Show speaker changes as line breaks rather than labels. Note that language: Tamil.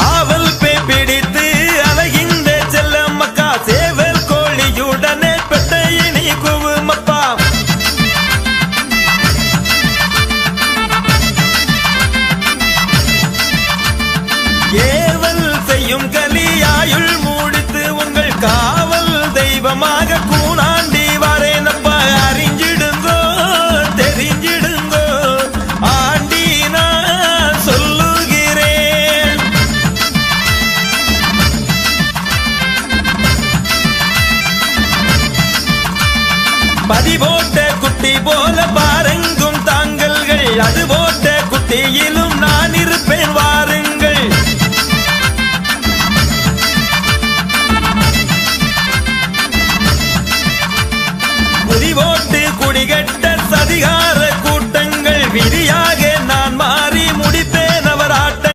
ஆவல் பே பிடித்து அலைகின்ற செல்லம்மக்கா சேவல் கோழியுடனே பெட்டையினி குவுமப்பா ஏவல் செய்யும் கலியாயுள் மூடித்து உங்கள் காவல் தெய்வமாக கூணாண்டி வரேனப்பா அறிஞ்சிடுங்கோ தெரிஞ்சிடுங்கோ ஆண்டி நான் சொல்லுகிறேன் பதிபோட்ட குட்டி போல பாருங்கும் தாங்கல்கள் அதுபோ